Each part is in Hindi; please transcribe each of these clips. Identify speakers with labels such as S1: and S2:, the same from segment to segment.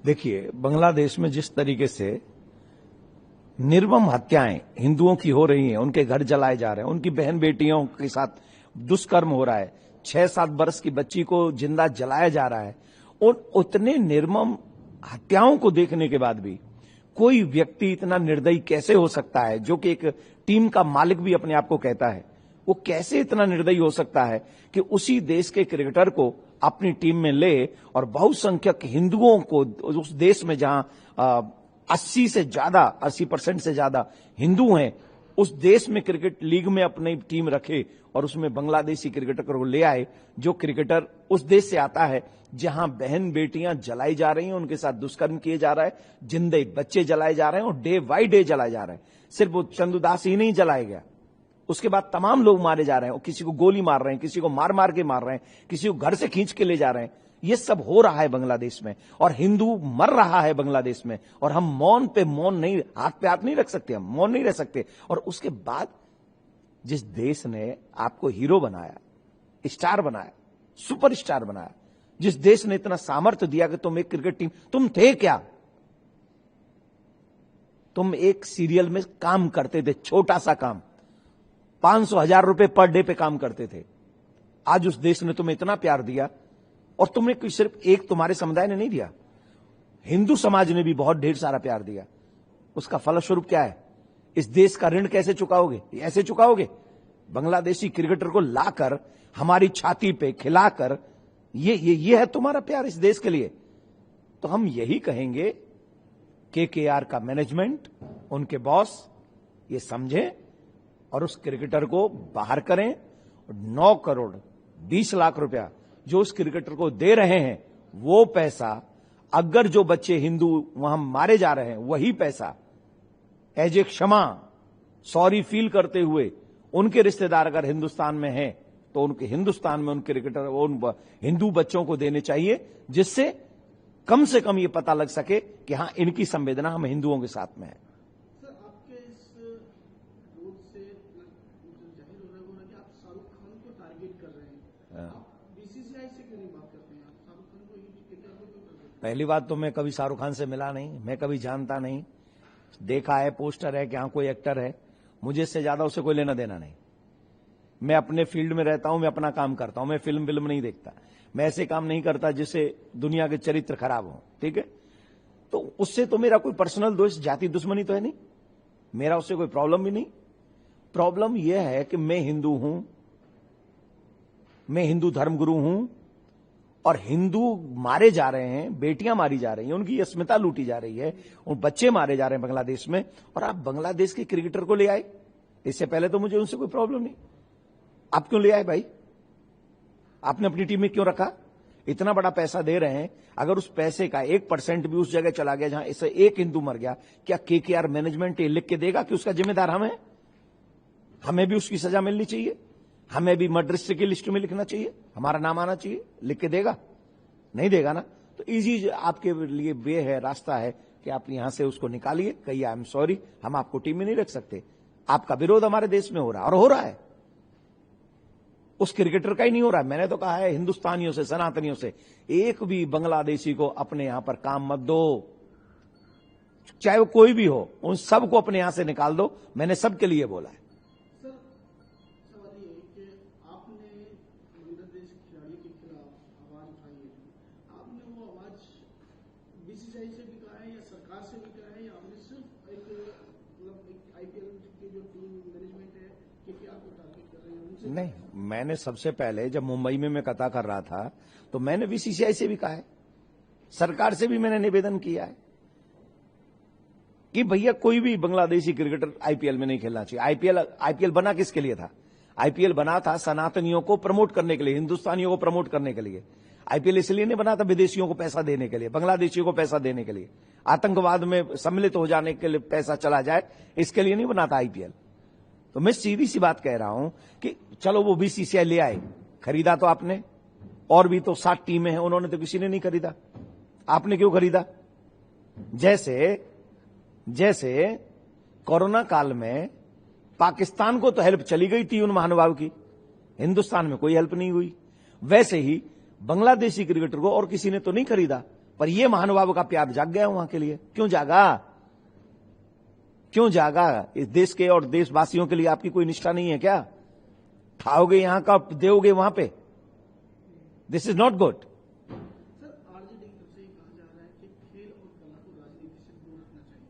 S1: देखिए, बांग्लादेश में जिस तरीके से निर्मम हत्याएं हिंदुओं की हो रही हैं, उनके घर जलाए जा रहे हैं, उनकी बहन बेटियों के साथ दुष्कर्म हो रहा है, 6-7 वर्ष की बच्ची को जिंदा जलाया जा रहा है, और उतने निर्मम हत्याओं को देखने के बाद भी कोई व्यक्ति इतना निर्दयी कैसे हो सकता है, जो कि एक टीम का मालिक भी अपने आप को कहता है, वो कैसे इतना निर्दयी हो सकता है कि उसी देश के क्रिकेटर को अपनी टीम में ले और बहुसंख्यक हिंदुओं को, उस देश में जहां 80% से ज्यादा हिंदू हैं, उस देश में क्रिकेट लीग में अपनी टीम रखे और उसमें बांग्लादेशी क्रिकेटर को ले आए, जो क्रिकेटर उस देश से आता है जहां बहन बेटियां जलाई जा रही हैं, उनके साथ दुष्कर्म किए जा रहा है, जिंदे बच्चे जलाए जा रहे हैं और डे बाई डे जलाए जा रहे हैं। सिर्फ वो चंदुदास ही नहीं जलाया गया, उसके बाद तमाम लोग मारे जा रहे हैं, किसी को गोली मार रहे हैं, किसी को मार मार के मार रहे हैं, किसी को घर से खींच के ले जा रहे हैं। ये सब हो रहा है बांग्लादेश में, और हिंदू मर रहा है बांग्लादेश में, और हम मौन पे मौन नहीं, हाथ पे हाथ नहीं रख सकते, हम मौन नहीं रह सकते। और उसके बाद जिस देश ने आपको हीरो बनाया, स्टार बनाया, सुपरस्टार बनाया, जिस देश ने इतना सामर्थ्य दिया कि तुम एक क्रिकेट टीम, तुम थे क्या? तुम एक सीरियल में काम करते थे, छोटा सा काम, 500,000 रुपए पर डे पे काम करते थे। आज उस देश ने तुम्हें इतना प्यार दिया, और तुमने सिर्फ एक तुम्हारे समुदाय ने नहीं दिया, हिंदू समाज ने भी बहुत ढेर सारा प्यार दिया। उसका फलस्वरूप क्या है? इस देश का ऋण कैसे चुकाओगे? ऐसे चुकाओगे? बांग्लादेशी क्रिकेटर को लाकर हमारी छाती पे खिलाकर, ये है तुम्हारा प्यार इस देश के लिए? तो हम यही कहेंगे, केकेआर का मैनेजमेंट, उनके बॉस ये समझे और उस क्रिकेटर को बाहर करें। 9 करोड़ 20 लाख रुपया जो उस क्रिकेटर को दे रहे हैं, वो पैसा, अगर जो बच्चे हिंदू वहां मारे जा रहे हैं, वही पैसा एज ए क्षमा, सॉरी फील करते हुए, उनके रिश्तेदार अगर हिंदुस्तान में हैं, तो उनके हिंदुस्तान में उन क्रिकेटर, उन हिंदू बच्चों को देने चाहिए, जिससे कम से कम ये पता लग सके कि हां, इनकी संवेदना हम हिंदुओं के साथ में है।
S2: सर, आपके इस रोड से जाहिर हो रहा है कि आप शाहरुख खान को टारगेट कर रहे हैं। आप बीसीसीआई से क्यों नहीं बात करते हैं? आप शाहरुख खान को ही करते हैं?
S1: पहली बात तो मैं कभी शाहरुख खान से मिला नहीं, मैं कभी जानता नहीं, देखा है, पोस्टर है कि हाँ कोई एक्टर है, मुझे इससे ज्यादा उसे कोई लेना देना नहीं। मैं अपने फील्ड में रहता हूं, मैं अपना काम करता हूं, मैं फिल्म नहीं देखता, मैं ऐसे काम नहीं करता जिससे दुनिया के चरित्र खराब हो, ठीक है? तो उससे तो मेरा कोई पर्सनल दोष, जाति दुश्मनी तो है नहीं, मेरा उससे कोई प्रॉब्लम भी नहीं। प्रॉब्लम यह है कि मैं हिंदू हूं, मैं हिंदू धर्मगुरु हूं, और हिंदू मारे जा रहे हैं, बेटियां मारी जा रही हैं, उनकी अस्मिता लूटी जा रही है, उन बच्चे मारे जा रहे हैं बांग्लादेश में, और आप बांग्लादेश के क्रिकेटर को ले आए। इससे पहले तो मुझे उनसे कोई प्रॉब्लम नहीं, आप क्यों ले आए भाई? आपने अपनी टीम में क्यों रखा? इतना बड़ा पैसा दे रहे हैं, अगर उस पैसे का 1% भी उस जगह चला गया जहां इससे एक हिंदू मर गया, क्या केकेआर मैनेजमेंट ये लिख के देगा कि उसका जिम्मेदार हम हैं? हमें भी उसकी सजा मिलनी चाहिए, हमें भी मर्डर की लिस्ट में लिखना चाहिए, हमारा नाम आना चाहिए, लिख के देगा? नहीं देगा ना। तो इजी आपके लिए वे है, रास्ता है कि आप यहां से उसको निकालिए, कहिए आई एम सॉरी, हम आपको टीम में नहीं रख सकते, आपका विरोध हमारे देश में हो रहा है, और हो रहा है, उस क्रिकेटर का ही नहीं हो रहा है। मैंने तो कहा है हिंदुस्तानियों से, सनातनियों से, एक भी बांग्लादेशी को अपने यहां पर काम मत दो, चाहे वो कोई भी हो, उन सबको अपने यहां से निकाल दो, मैंने सबके लिए बोला है।
S2: सर, सवाल ये है कि आपने बांग्लादेश खिलाड़ी के खिलाफ आवाज उठाई है, आपने वो आवाज बीसीसीआई से भी कहा है या सरकार से भी कहा है, या आपने सिर्फ एक आईपीएल की जो टीम मैनेजमेंट है कि आपको टारगेट कर रहे हैं उनसे?
S1: नहीं, मैंने सबसे पहले जब मुंबई में मैं कथा कर रहा था, तो मैंने बीसीसीआई से भी कहा है, सरकार से भी मैंने निवेदन किया है कि भैया कोई भी बांग्लादेशी क्रिकेटर आईपीएल में नहीं खेलना चाहिए। आईपीएल बना किसके लिए था? आईपीएल बना था सनातनियों को प्रमोट करने के लिए, हिंदुस्तानियों को प्रमोट करने के लिए। आईपीएल इसलिए नहीं बना था विदेशियों को पैसा देने के लिए, बांग्लादेशियों को पैसा देने के लिए, आतंकवाद में सम्मिलित हो जाने के लिए पैसा चला जाए, इसके लिए नहीं बना था आईपीएल। तो मैं सीधी सी बात कह रहा हूं कि चलो वो बीसीसीआई ले आए, खरीदा तो आपने, और भी तो 7 टीमें हैं, उन्होंने तो किसी ने नहीं खरीदा, आपने क्यों खरीदा? जैसे कोरोना काल में पाकिस्तान को तो हेल्प चली गई थी उन महानुभाव की, हिंदुस्तान में कोई हेल्प नहीं हुई, वैसे ही बांग्लादेशी क्रिकेटर को और किसी ने तो नहीं खरीदा, पर ये महानुभाव का प्यार जाग गया वहां के लिए। क्यों जागा? क्यों जागा? इस देश के और देशवासियों के लिए आपकी कोई निष्ठा नहीं है क्या? खाओगे यहां का, दोगे वहां पे। This is not good.
S2: Sir, RJD की तरफ से कहा जा रहा है कि खेल और कला को राजनीति से दूर रखना चाहिए।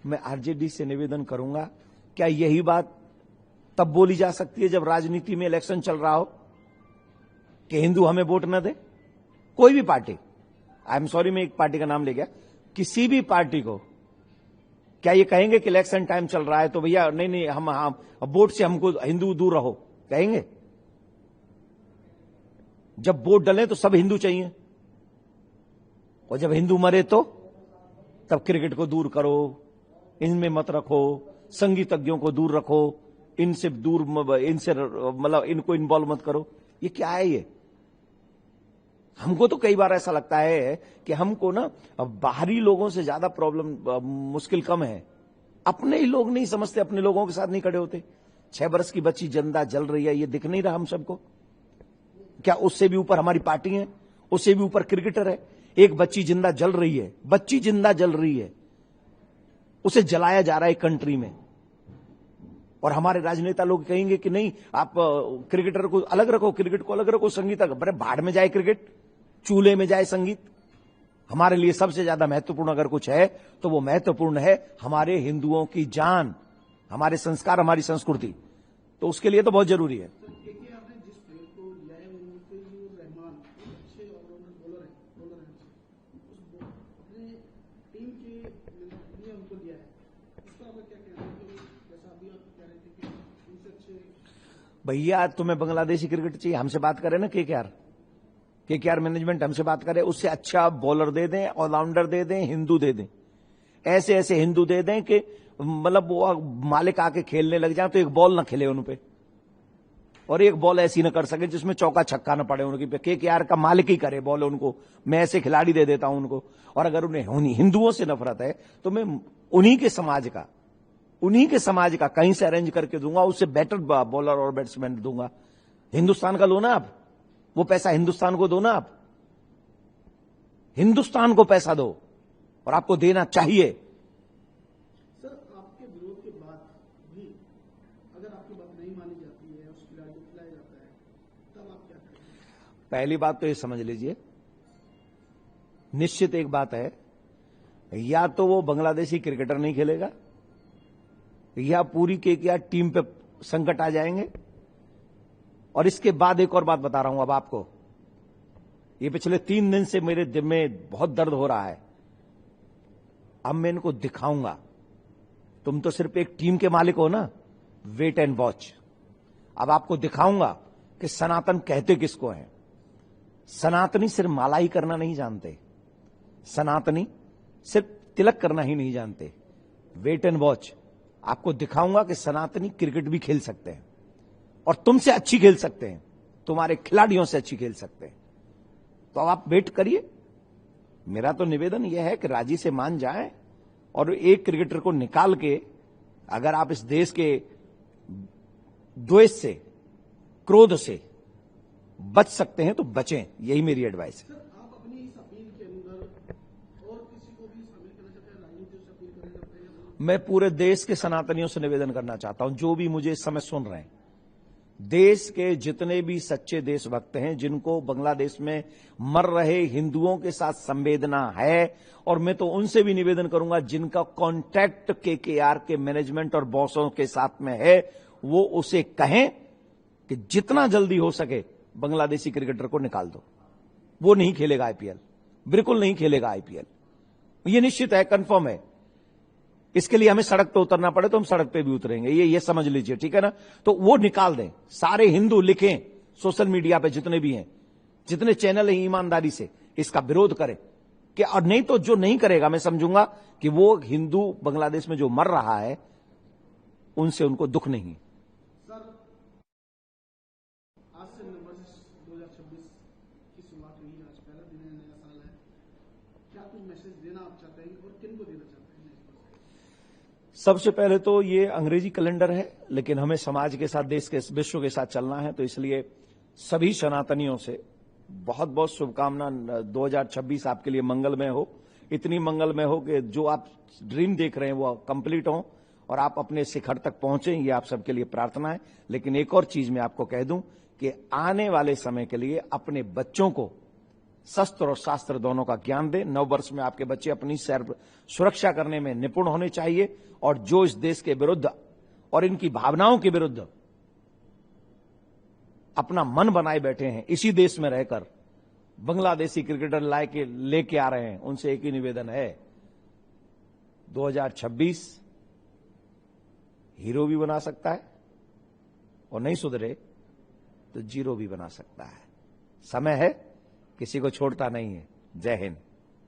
S1: मैं आरजेडी से निवेदन करूंगा, क्या यही बात तब बोली जा सकती है जब राजनीति में इलेक्शन चल रहा हो कि हिंदू हमें वोट न दे? कोई भी पार्टी, आई एम सॉरी मैं एक पार्टी का नाम ले गया, किसी भी पार्टी को क्या ये कहेंगे कि इलेक्शन टाइम चल रहा है तो भैया नहीं हम वोट से हमको हिंदू दूर रहो? कहेंगे? जब वोट डले तो सब हिंदू चाहिए, और जब हिंदू मरे तो तब क्रिकेट को दूर करो, इनमें मत रखो, संगीतज्ञों को दूर रखो, इनसे दूर, इनसे मतलब इनको इन्वॉल्व मत करो। ये क्या है? ये हमको तो कई बार ऐसा लगता है कि हमको ना बाहरी लोगों से ज्यादा प्रॉब्लम, मुश्किल कम है। अपने ही लोग नहीं समझते, अपने लोगों के साथ नहीं खड़े होते। 6 वर्ष की बच्ची जिंदा जल रही है, ये दिख नहीं रहा हम सबको? क्या उससे भी ऊपर हमारी पार्टी है? उससे भी ऊपर क्रिकेटर है? एक बच्ची जिंदा जल रही है, बच्ची जिंदा जल रही है, उसे जलाया जा रहा है कंट्री में, और हमारे राजनेता लोग कहेंगे कि नहीं आप क्रिकेटर को अलग रखो, क्रिकेट को अलग रखो, संगीत अरे भाड़ में जाए क्रिकेट, चूल्हे में जाए संगीत। हमारे लिए सबसे ज्यादा महत्वपूर्ण अगर कुछ है तो वो महत्वपूर्ण है हमारे हिंदुओं की जान, हमारे संस्कार, हमारी संस्कृति। तो उसके लिए तो बहुत जरूरी है।
S2: देखिए, आपने जिस प्लेयर को लिया है मुस्तफिजुर रहमान, अच्छे ऑलराउंडर बॉलर है, उस अपने टीम के लिए उनको लिया है, इस पर आपका क्या कहना है? कि जैसा अभी आप कह रहे थे कि इनसे अच्छे
S1: भैया तुम्हें बांग्लादेशी क्रिकेट चाहिए, हमसे बात करें ना, केकेआर मैनेजमेंट हमसे बात करे, उससे अच्छा बॉलर दे दें, ऑलराउंडर दे दें, हिंदू दे दें, ऐसे ऐसे हिंदू दे दें कि मतलब वो मालिक आके खेलने लग जाए तो एक बॉल ना खेले उन पे, और एक बॉल ऐसी ना कर सके जिसमें चौका छक्का ना पड़े उनकी पे। केकेआर का मालिक ही करे बॉल उनको, मैं ऐसे खिलाड़ी दे देता हूं उनको। और अगर उन्हें हिंदुओं से नफरत है तो मैं उन्हीं के समाज का कहीं से अरेंज करके दूंगा, उससे बेटर बॉलर और बैट्समैन दूंगा। हिंदुस्तान का लो ना आप, वो पैसा हिंदुस्तान को दो ना आप, हिंदुस्तान को पैसा दो, और आपको देना चाहिए।
S2: सर, आपके विरोध के बाद भी अगर आपकी बात नहीं मानी जाती है, उस खिलाड़ी को खिलाया जाता है, तब आप क्या करेंगे?
S1: पहली बात तो ये समझ लीजिए, निश्चित एक बात है, या तो वो बांग्लादेशी क्रिकेटर नहीं खेलेगा, या पूरी केकेआर टीम पे संकट आ जाएंगे। और इसके बाद एक और बात बता रहा हूं अब आपको, ये पिछले 3 दिन से मेरे दिल में बहुत दर्द हो रहा है। अब मैं इनको दिखाऊंगा, तुम तो सिर्फ एक टीम के मालिक हो ना, वेट एंड वॉच। अब आपको दिखाऊंगा कि सनातन कहते किसको हैं। सनातनी सिर्फ माला ही करना नहीं जानते, सनातनी सिर्फ तिलक करना ही नहीं जानते। वेट एंड वॉच, आपको दिखाऊंगा कि सनातनी क्रिकेट भी खेल सकते हैं, और तुमसे अच्छी खेल सकते हैं, तुम्हारे खिलाड़ियों से अच्छी खेल सकते हैं। तो अब आप वेट करिए। मेरा तो निवेदन यह है कि राजी से मान जाएं, और एक क्रिकेटर को निकाल के अगर आप इस देश के द्वेष से, क्रोध से बच सकते हैं तो बचें, यही मेरी एडवाइस है।
S2: सर, आप अपनी इस अपील के अंदर और किसी को भी शामिल करना चाहते हैं, राजनीति से अपील करना चाहते हैं?
S1: मैं पूरे देश के सनातनियों से निवेदन करना चाहता हूं, जो भी मुझे इस समय सुन रहे हैं, देश के जितने भी सच्चे देशभक्त हैं, जिनको बांग्लादेश में मर रहे हिंदुओं के साथ संवेदना है, और मैं तो उनसे भी निवेदन करूंगा जिनका कॉन्टैक्ट केकेआर के मैनेजमेंट और बॉसों के साथ में है, वो उसे कहें कि जितना जल्दी हो सके बांग्लादेशी क्रिकेटर को निकाल दो। वो नहीं खेलेगा आईपीएल, बिल्कुल नहीं खेलेगा आईपीएल, ये निश्चित है, कंफर्म है। इसके लिए हमें सड़क पे उतरना पड़े तो हम सड़क पे भी उतरेंगे, ये समझ लीजिए, ठीक है ना। तो वो निकाल दें। सारे हिंदू लिखें सोशल मीडिया पे, जितने भी हैं, जितने चैनल हैं, ईमानदारी से इसका विरोध करें। कि और नहीं तो जो नहीं करेगा, मैं समझूंगा कि वो हिंदू बांग्लादेश में जो मर रहा है उनसे उनको दुख नहीं।
S2: सर, आज से नववर्ष 2026 की शुरुआत हुई है, आज पहला दिन है, नया साल है, क्या कुछ मैसेज देना आप चाहते हैं और किन को देना चाहते हैं?
S1: सबसे पहले तो ये अंग्रेजी कैलेंडर है, लेकिन हमें समाज के साथ, देश के, विश्व के साथ चलना है, तो इसलिए सभी सनातनियों से बहुत बहुत शुभकामना। 2026 आपके लिए मंगलमय हो, इतनी मंगलमय हो कि जो आप ड्रीम देख रहे हैं वो कंप्लीट हो और आप अपने शिखर तक पहुंचे, ये आप सबके लिए प्रार्थना है। लेकिन एक और चीज मैं आपको कह दूं कि आने वाले समय के लिए अपने बच्चों को शस्त्र और शास्त्र दोनों का ज्ञान दें। 9 वर्ष में आपके बच्चे अपनी सुरक्षा करने में निपुण होने चाहिए, और जो इस देश के विरुद्ध और इनकी भावनाओं के विरुद्ध अपना मन बनाए बैठे हैं, इसी देश में रहकर बांग्लादेशी क्रिकेटर लेके आ रहे हैं, उनसे एक ही निवेदन है, 2026 हीरो भी बना सकता है और नहीं सुधरे तो जीरो भी बना सकता है। समय है, किसी को छोड़ता नहीं है। जय हिंद।